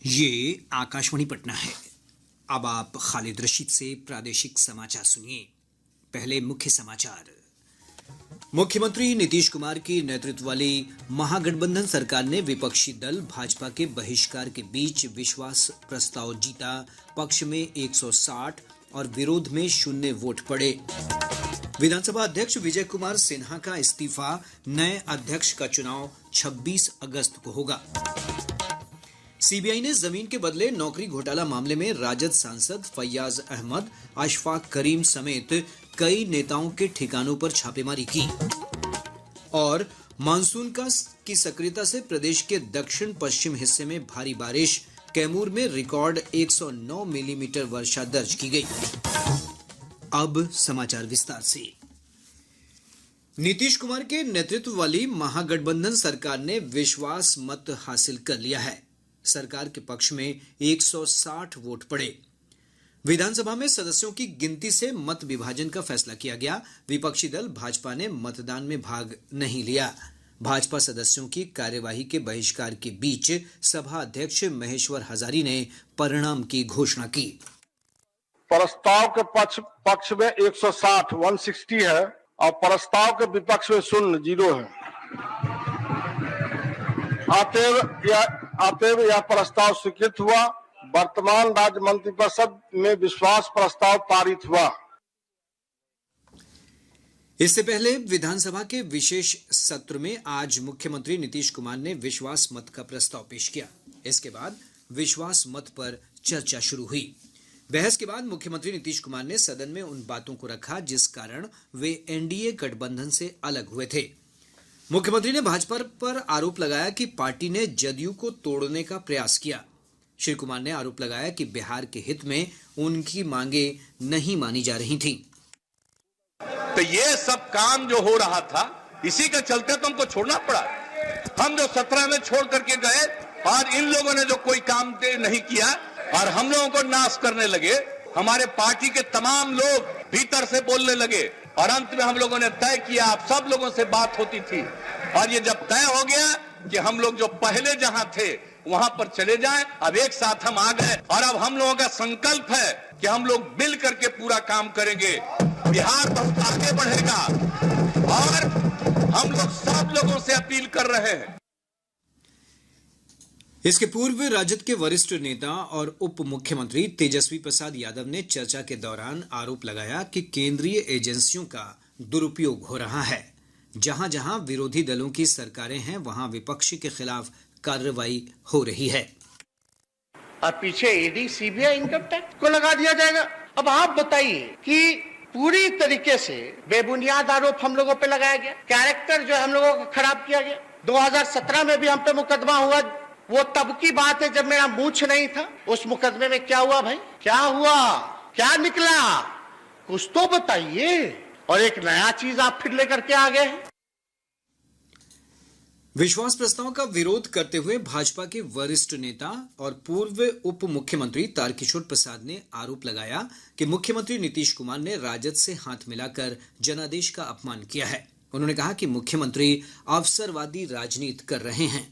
ये आकाशवाणी पटना है। अब आप खालिद रशीद से प्रादेशिक समाचार सुनिए। पहले मुख्य समाचार। मुख्यमंत्री नीतीश कुमार की नेतृत्व वाली महागठबंधन सरकार ने विपक्षी दल भाजपा के बहिष्कार के बीच विश्वास प्रस्ताव जीता। पक्ष में 160 और विरोध में 0 वोट पड़े। विधानसभा अध्यक्ष विजय कुमार सिन्हा का इस्तीफा। नए अध्यक्ष का चुनाव 26 अगस्त को होगा। सीबीआई ने जमीन के बदले नौकरी घोटाला मामले में राजद सांसद फैयाज अहमद, अशफाक करीम समेत कई नेताओं के ठिकानों पर छापेमारी की। और मानसून की सक्रियता से प्रदेश के दक्षिण पश्चिम हिस्से में भारी बारिश। कैमूर में रिकॉर्ड 109 मिलीमीटर वर्षा दर्ज की गई। अब समाचार विस्तार से। नीतीश कुमार के नेतृत्व वाली महागठबंधन सरकार ने विश्वास मत हासिल कर लिया है। सरकार के पक्ष में 160 वोट पड़े। विधानसभा में सदस्यों की गिनती से मत विभाजन का फैसला किया गया। विपक्षी दल भाजपा ने मतदान में भाग नहीं लिया। भाजपा सदस्यों की कार्यवाही के बहिष्कार के बीच सभा अध्यक्ष महेश्वर हजारी ने परिणाम की घोषणा की। प्रस्ताव के पक्ष में 160 है और प्रस्ताव के विपक्ष में 0 है। अतएव यह प्रस्ताव स्वीकृत हुआ। वर्तमान राज्य मंत्रिपरिषद में विश्वास प्रस्ताव पारित हुआ। इससे पहले विधानसभा के विशेष सत्र में आज मुख्यमंत्री नीतीश कुमार ने विश्वास मत का प्रस्ताव पेश किया। इसके बाद विश्वास मत पर चर्चा शुरू हुई। बहस के बाद मुख्यमंत्री नीतीश कुमार ने सदन में उन बातों को रखा जिस कारण वे एनडीए गठबंधन से अलग हुए थे। मुख्यमंत्री ने भाजपा पर आरोप लगाया कि पार्टी ने जदयू को तोड़ने का प्रयास किया। श्री कुमार ने आरोप लगाया कि बिहार के हित में उनकी मांगे नहीं मानी जा रही थीं। तो ये सब काम जो हो रहा था, इसी के चलते तो हमको छोड़ना पड़ा। हम जो 17 में छोड़ करके गए और इन लोगों ने जो कोई काम नहीं किया और हम लोगों को नाश करने लगे। हमारे पार्टी के तमाम लोग भीतर से बोलने लगे और अंत में हम लोगों ने तय किया, आप सब लोगों से बात होती थी और ये जब तय हो गया कि हम लोग जो पहले जहां थे वहां पर चले जाएं, अब एक साथ हम आ गए और अब हम लोगों का संकल्प है कि हम लोग मिल करके पूरा काम करेंगे। बिहार बहुत आगे बढ़ेगा और हम लोग सब लोगों से अपील कर रहे हैं। इसके पूर्व राजद के वरिष्ठ नेता और उप मुख्यमंत्री तेजस्वी प्रसाद यादव ने चर्चा के दौरान आरोप लगाया कि केंद्रीय एजेंसियों का दुरुपयोग हो रहा है। जहां जहां विरोधी दलों की सरकारें हैं वहां विपक्ष के खिलाफ कार्रवाई हो रही है। और पीछे ईडी, सीबीआई, इनकम टैक्स को लगा दिया जाएगा। अब आप बताइए कि पूरी तरीके से बेबुनियाद आरोप हम लोगों पे लगाया गया। कैरेक्टर जो हम लोगों का खराब किया गया। 2017 में भी हम पे मुकदमा हुआ। वो तब की बात है जब मेरा मूंछ नहीं था। उस मुकदमे में क्या हुआ भाई? क्या हुआ? क्या निकला? कुछ तो बताइए। और एक नया चीज आप फिर लेकर के आ गए हैं। विश्वास प्रस्ताव का विरोध करते हुए भाजपा के वरिष्ठ नेता और पूर्व उप मुख्यमंत्री तारकिशोर प्रसाद ने आरोप लगाया कि मुख्यमंत्री नीतीश कुमार ने राजद से हाथ मिलाकर जनादेश का अपमान किया है। उन्होंने कहा कि मुख्यमंत्री अवसरवादी राजनीति कर रहे हैं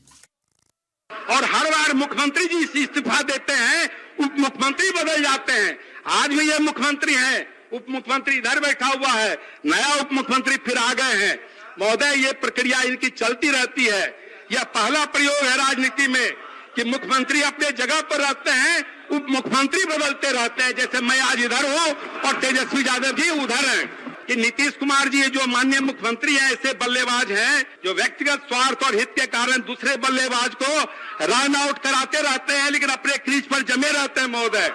और हर बार मुख्यमंत्री जी इस्तीफा देते हैं, उप मुख्यमंत्री बदल जाते हैं। आज भी ये मुख्यमंत्री है, उप मुख्यमंत्री इधर बैठा हुआ है, नया उप मुख्यमंत्री फिर आ गए हैं। महोदय, ये प्रक्रिया इनकी चलती रहती है। यह पहला प्रयोग है राजनीति में कि मुख्यमंत्री अपने जगह पर रहते हैं, उप मुख्यमंत्री बदलते रहते हैं। जैसे मैं आज इधर हूं और तेजस्वी यादव जी उधर हैं। कि नीतीश कुमार जी जो माननीय मुख्यमंत्री हैं ऐसे बल्लेबाज हैं जो व्यक्तिगत स्वार्थ और हित के कारण दूसरे बल्लेबाज को रन आउट कराते रहते हैं, लेकिन अपने क्रीज पर जमे रहते हैं। महोदय,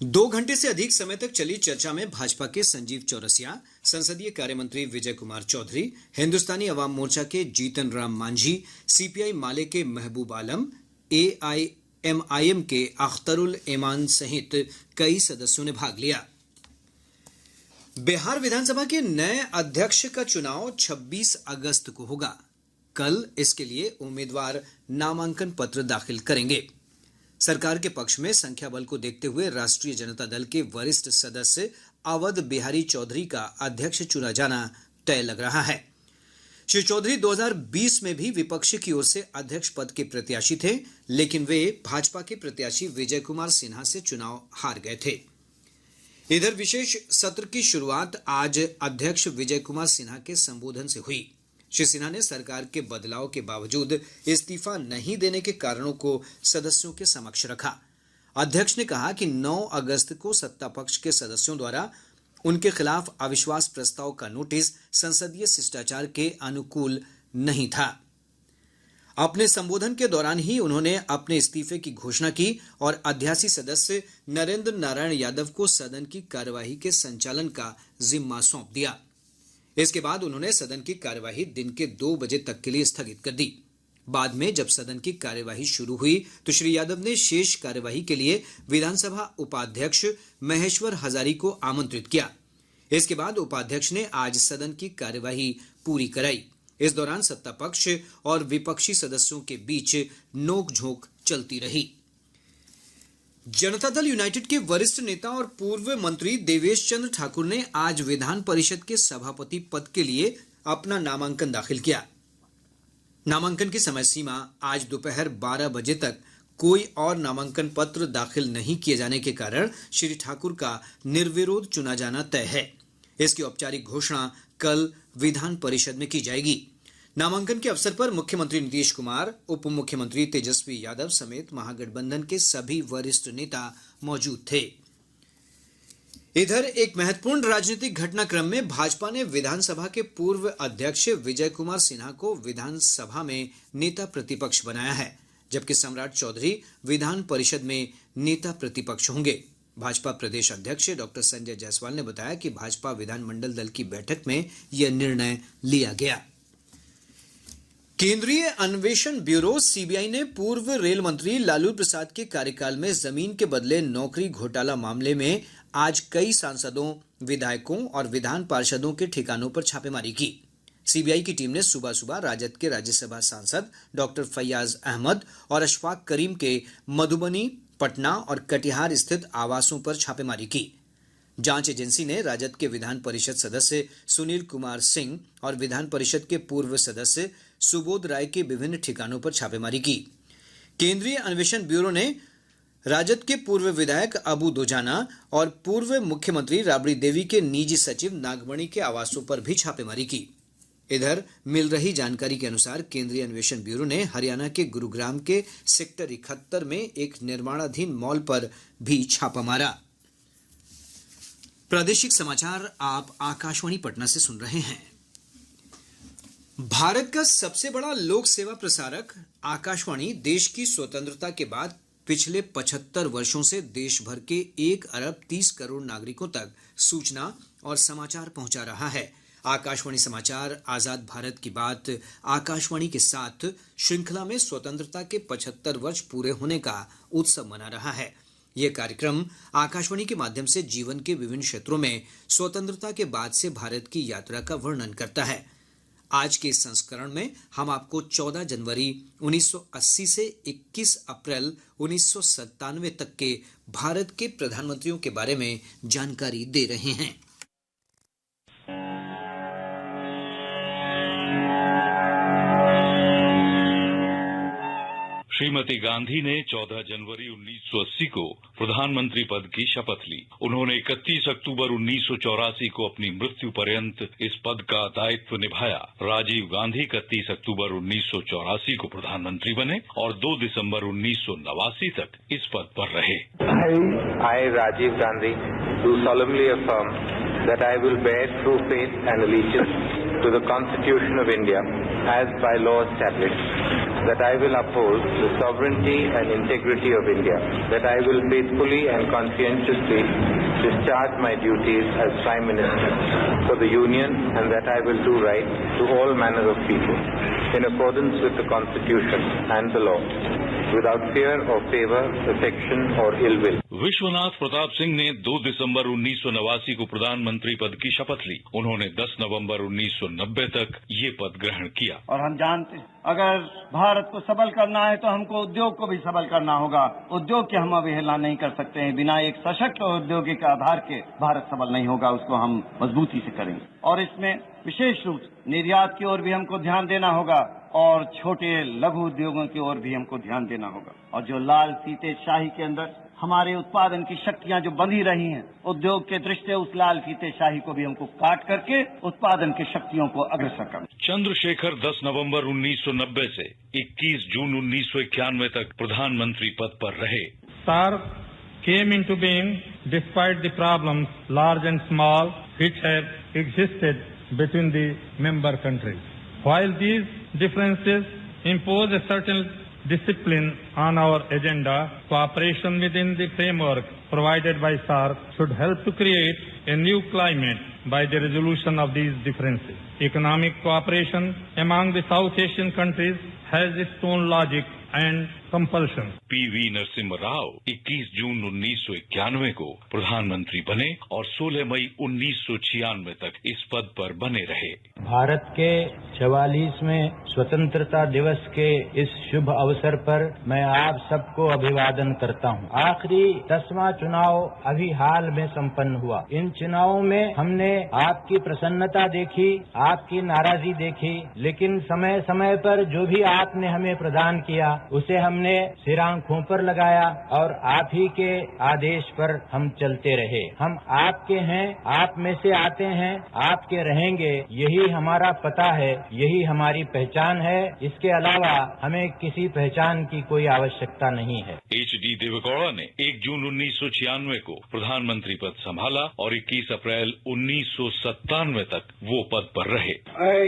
2 घंटे से अधिक समय तक चली चर्चा में भाजपा के संजीव चौरसिया, संसदीय कार्य मंत्री विजय कुमार चौधरी, हिंदुस्तानी अवाम मोर्चा के जीतन राम मांझी, सीपीआई माले के महबूब आलम, एआईएमआईएम के अख्तरुल ईमान सहित कई सदस्यों ने भाग लिया। बिहार विधानसभा के नए अध्यक्ष का चुनाव 26 अगस्त को होगा। कल इसके लिए उम्मीदवार नामांकन पत्र दाखिल करेंगे। सरकार के पक्ष में संख्या बल को देखते हुए राष्ट्रीय जनता दल के वरिष्ठ सदस्य अवध बिहारी चौधरी का अध्यक्ष चुना जाना तय लग रहा है। श्री चौधरी 2020 में भी विपक्ष की ओर से अध्यक्ष पद के प्रत्याशी थे, लेकिन वे भाजपा के प्रत्याशी विजय कुमार सिन्हा से चुनाव हार गए थे। इधर विशेष सत्र की शुरुआत आज अध्यक्ष विजय कुमार सिन्हा के संबोधन से हुई। श्री सिन्हा ने सरकार के बदलाव के बावजूद इस्तीफा नहीं देने के कारणों को सदस्यों के समक्ष रखा। अध्यक्ष ने कहा कि 9 अगस्त को सत्ता पक्ष के सदस्यों द्वारा उनके खिलाफ अविश्वास प्रस्ताव का नोटिस संसदीय शिष्टाचार के अनुकूल नहीं था। अपने संबोधन के दौरान ही उन्होंने अपने इस्तीफे की घोषणा की और अध्यासी सदस्य नरेंद्र नारायण यादव को सदन की कार्यवाही के संचालन का जिम्मा सौंप दिया। इसके बाद उन्होंने सदन की कार्यवाही दिन के 2 बजे तक के लिए स्थगित कर दी। बाद में जब सदन की कार्यवाही शुरू हुई तो श्री यादव ने शेष कार्यवाही के लिए विधानसभा उपाध्यक्ष महेश्वर हजारी को आमंत्रित किया। इसके बाद उपाध्यक्ष ने आज सदन की कार्यवाही पूरी कराई। इस दौरान सत्ता पक्ष और विपक्षी सदस्यों के बीच नोकझोंक चलती रही। जनता दल यूनाइटेड के वरिष्ठ नेता और पूर्व मंत्री देवेश चंद्र ठाकुर ने आज विधान परिषद के सभापति पद के लिए अपना नामांकन दाखिल किया। नामांकन की समय सीमा आज दोपहर 12 बजे तक कोई और नामांकन पत्र दाखिल नहीं किए जाने के कारण श्री ठाकुर का निर्विरोध चुना जाना तय है। इसकी औपचारिक घोषणा कल विधान परिषद में की जाएगी। नामांकन के अवसर पर मुख्यमंत्री नीतीश कुमार, उप मुख्यमंत्री तेजस्वी यादव समेत महागठबंधन के सभी वरिष्ठ नेता मौजूद थे। इधर एक महत्वपूर्ण राजनीतिक घटनाक्रम में भाजपा ने विधानसभा के पूर्व अध्यक्ष विजय कुमार सिन्हा को विधानसभा में नेता प्रतिपक्ष बनाया है, जबकि सम्राट चौधरी विधान परिषद में नेता प्रतिपक्ष होंगे। भाजपा प्रदेश अध्यक्ष डॉक्टर संजय जायसवाल ने बताया कि भाजपा विधानमंडल दल की बैठक में यह निर्णय लिया गया। केंद्रीय अन्वेषण ब्यूरो सीबीआई ने पूर्व रेल मंत्री लालू प्रसाद के कार्यकाल में जमीन के बदले नौकरी घोटाला मामले में आज कई सांसदों, विधायकों और विधान पार्षदों के ठिकानों पर छापेमारी की। सीबीआई की टीम ने सुबह सुबह राजद के राज्यसभा सांसद डॉक्टर फैयाज अहमद और अशफाक करीम के मधुबनी, पटना और कटिहार स्थित आवासों पर छापेमारी की। जांच एजेंसी ने राजद के विधान परिषद सदस्य सुनील कुमार सिंह और विधान परिषद के पूर्व सदस्य सुबोध राय के विभिन्न ठिकानों पर छापेमारी की। केंद्रीय अन्वेषण ब्यूरो ने राजद के पूर्व विधायक अबू दोजाना और पूर्व मुख्यमंत्री राबड़ी देवी के निजी सचिव नागमणि के आवासों पर भी छापेमारी की। इधर मिल रही जानकारी के अनुसार केंद्रीय अन्वेषण ब्यूरो ने हरियाणा के गुरुग्राम के सेक्टर 71 में एक निर्माणाधीन मॉल पर भी छापा मारा। प्रादेशिक समाचार आप आकाशवाणी पटना से सुन रहे हैं। भारत का सबसे बड़ा लोक सेवा प्रसारक आकाशवाणी देश की स्वतंत्रता के बाद पिछले 75 वर्षों से देश भर के 1 अरब 30 करोड़ नागरिकों तक सूचना और समाचार पहुंचा रहा है। आकाशवाणी समाचार आजाद भारत की बात आकाशवाणी के साथ श्रृंखला में स्वतंत्रता के 75 वर्ष पूरे होने का उत्सव मना रहा है। यह कार्यक्रम आकाशवाणी के माध्यम से जीवन के विभिन्न क्षेत्रों में स्वतंत्रता के बाद से भारत की यात्रा का वर्णन करता है। आज के इस संस्करण में हम आपको 14 जनवरी 1980 से 21 अप्रैल 1997 तक के भारत के प्रधानमंत्रियों के बारे में जानकारी दे रहे हैं। श्रीमती गांधी ने 14 जनवरी 1980 को प्रधानमंत्री पद की शपथ ली। उन्होंने 31 अक्टूबर 1984 को अपनी मृत्यु पर्यंत इस पद का दायित्व निभाया। राजीव गांधी 31 अक्टूबर 1984 को प्रधानमंत्री बने और 2 दिसंबर 1989 तक इस पद पर रहे। I, Rajiv Gandhi, do solemnly affirm that I will bear true faith and allegiance to the Constitution of India as by law established, that I will uphold the sovereignty and integrity of India, that I will faithfully and conscientiously discharge my duties as Prime Minister for the Union, and that I will do right to all manner of people in accordance with the Constitution and the law, without fear or favor, affection or ill will. Vishwanath Pratap Singh ने 2 दिसंबर 1989 को प्रधानमंत्री पद की शपथ ली। उन्होंने 10 नवंबर 1990 तक ये पद ग्रहण किया। और हम जानते हैं अगर भारत को सबल करना है तो हमको उद्योग को भी सबल करना होगा। उद्योग की हम अवहेलना नहीं कर सकते हैं। बिना एक सशक्त औद्योगिक आधार के भारत सबल नहीं होगा, उसको हम मजबूती से करेंगे। और इसमें विशेष रूप से निर्यात की ओर भी हमको ध्यान देना होगा और छोटे लघु उद्योगों की ओर भी हमको ध्यान देना होगा। और जो लाल फीते शाही के अंदर हमारे उत्पादन की शक्तियां जो बंधी रही हैं, उद्योग के दृष्टि उस लाल फीते शाही को भी हमको काट करके उत्पादन की शक्तियों को अग्रसर करना। चंद्रशेखर 10 नवंबर 1990 से 21 जून 1991 तक प्रधानमंत्री पद पर रहे। SAARC came into being despite the problems, large and small, which have existed between the member countries. While these differences impose a certain discipline on our agenda, cooperation within the framework provided by SAARC should help to create a new climate by the resolution of these differences. Economic cooperation among the South Asian countries has its own logic and compulsion. PV Narasimha Rao 21 जून 1991 को प्रधानमंत्री बने और 16 मई 1996 तक इस पद पर बने रहे। भारत के 44वें स्वतंत्रता दिवस के इस शुभ अवसर पर मैं आप सबको अभिवादन करता हूं। आखिरी 10वां चुनाव अभी हाल में संपन्न हुआ। इन चुनावों में हमने आपकी प्रसन्नता देखी, आपकी नाराजगी देखी, लेकिन समय समय पर जो भी आपने हमें प्रदान किया उसे हमने सिर आंखों पर लगाया और आप ही के आदेश पर हम चलते रहे। हम आपके हैं, आप में से आते हैं, आपके रहेंगे, यही हमारा पता है, यही हमारी पहचान है। इसके अलावा हमें किसी पहचान की कोई आवश्यकता नहीं है। HD देवेगौड़ा ने 1 जून 1996 को प्रधानमंत्री पद संभाला और 21 अप्रैल 1997 तक वो पद पर रहे। I,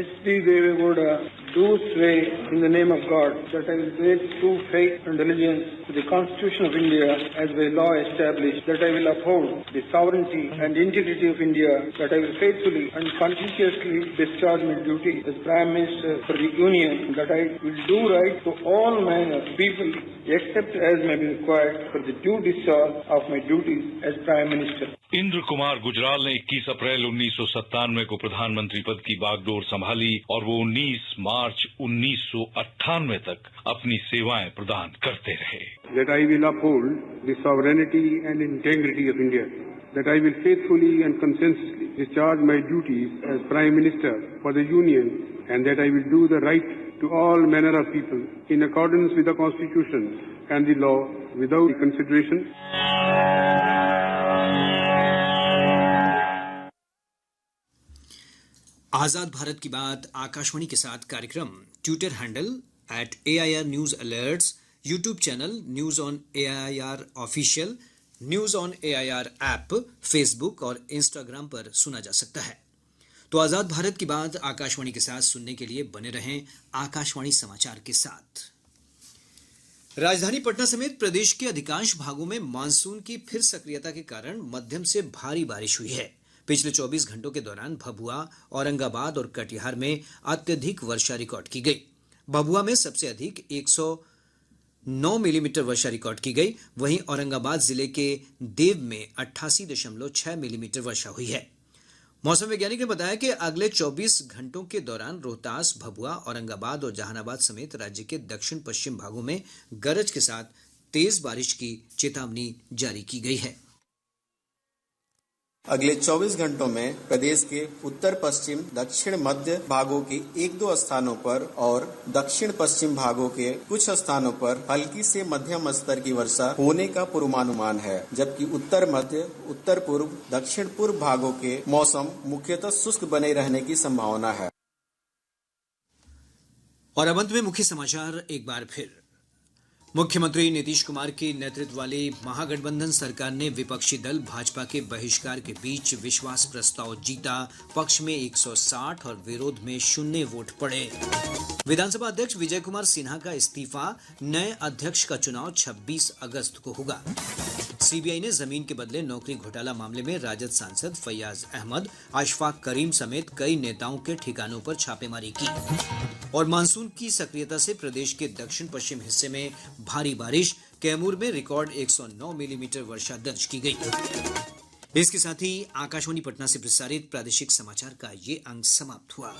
HD Devegowda, do swear in the name of God that I will bear true faith and allegiance to the Constitution of India as by law established, that I will uphold the sovereignty and integrity of India, that I will faithfully and conscientiously discharge my duty as Prime Minister for the Union, that I will do right to all manner of people except as may be required for the due discharge of my duties as Prime Minister. Indra Kumar Gujral ने 21 अप्रैल 1997 को प्रधानमंत्री पद की बागडोर संभाली और वो 19 मार्च 1998 तक अपनी सेवाएं प्रदान करते रहे। That I will uphold the sovereignty and integrity of India, that I will faithfully and conscientiously discharge my duties as Prime Minister for the Union, and that I will do the right to all manner of people in accordance with the Constitution and the law without consideration. आजाद भारत की बात आकाशवाणी के साथ कार्यक्रम Twitter handle @AIR news alerts, YouTube channel news on AIR official, news on AIR app, Facebook और Instagram पर सुना जा सकता है। तो आजाद भारत की बात आकाशवाणी के साथ सुनने के लिए बने रहें आकाशवाणी समाचार के साथ। राजधानी पटना समेत प्रदेश के अधिकांश भागों में मानसून की फिर सक्रियता के कारण मध्यम से भारी बारिश हुई है। पिछले 24 घंटों के दौरान भभुआ, औरंगाबाद और कटिहार में अत्यधिक वर्षा रिकॉर्ड की गई। भभुआ में सबसे अधिक 109 मिलीमीटर वर्षा रिकॉर्ड की गई। वहीं औरंगाबाद जिले के देव में 88.6 मिलीमीटर वर्षा हुई है। मौसम वैज्ञानिक ने बताया कि अगले 24 घंटों के दौरान रोहतास, भभुआ, औरंगाबाद और जहानाबाद समेत राज्य के दक्षिण पश्चिम भागों में गरज के साथ तेज बारिश की चेतावनी जारी की गई है। अगले 24 घंटों में प्रदेश के उत्तर पश्चिम, दक्षिण मध्य भागों के 1-2 स्थानों पर और दक्षिण पश्चिम भागों के कुछ स्थानों पर हल्की से मध्यम स्तर की वर्षा होने का पूर्वानुमान है, जबकि उत्तर मध्य, उत्तर पूर्व, दक्षिण पूर्व भागों के मौसम मुख्यतः शुष्क बने रहने की संभावना है। और अब अंत में मुख्य समाचार एक बार फिर। मुख्यमंत्री नीतीश कुमार की नेतृत्व वाली महागठबंधन सरकार ने विपक्षी दल भाजपा के बहिष्कार के बीच विश्वास प्रस्ताव जीता। पक्ष में 160 और विरोध में 0 वोट पड़े। विधानसभा अध्यक्ष विजय कुमार सिन्हा का इस्तीफा, नए अध्यक्ष का चुनाव 26 अगस्त को होगा। सीबीआई ने जमीन के बदले नौकरी घोटाला मामले में राजद सांसद फैयाज अहमद, अशफाक करीम समेत कई नेताओं के ठिकानों पर छापेमारी की। और मानसून की सक्रियता से प्रदेश के दक्षिण पश्चिम हिस्से में भारी बारिश, कैमूर में रिकॉर्ड 109 मिलीमीटर वर्षा दर्ज की गई। इसके साथ ही आकाशवाणी पटना से प्रसारित प्रादेशिक समाचार का ये अंक समाप्त हुआ।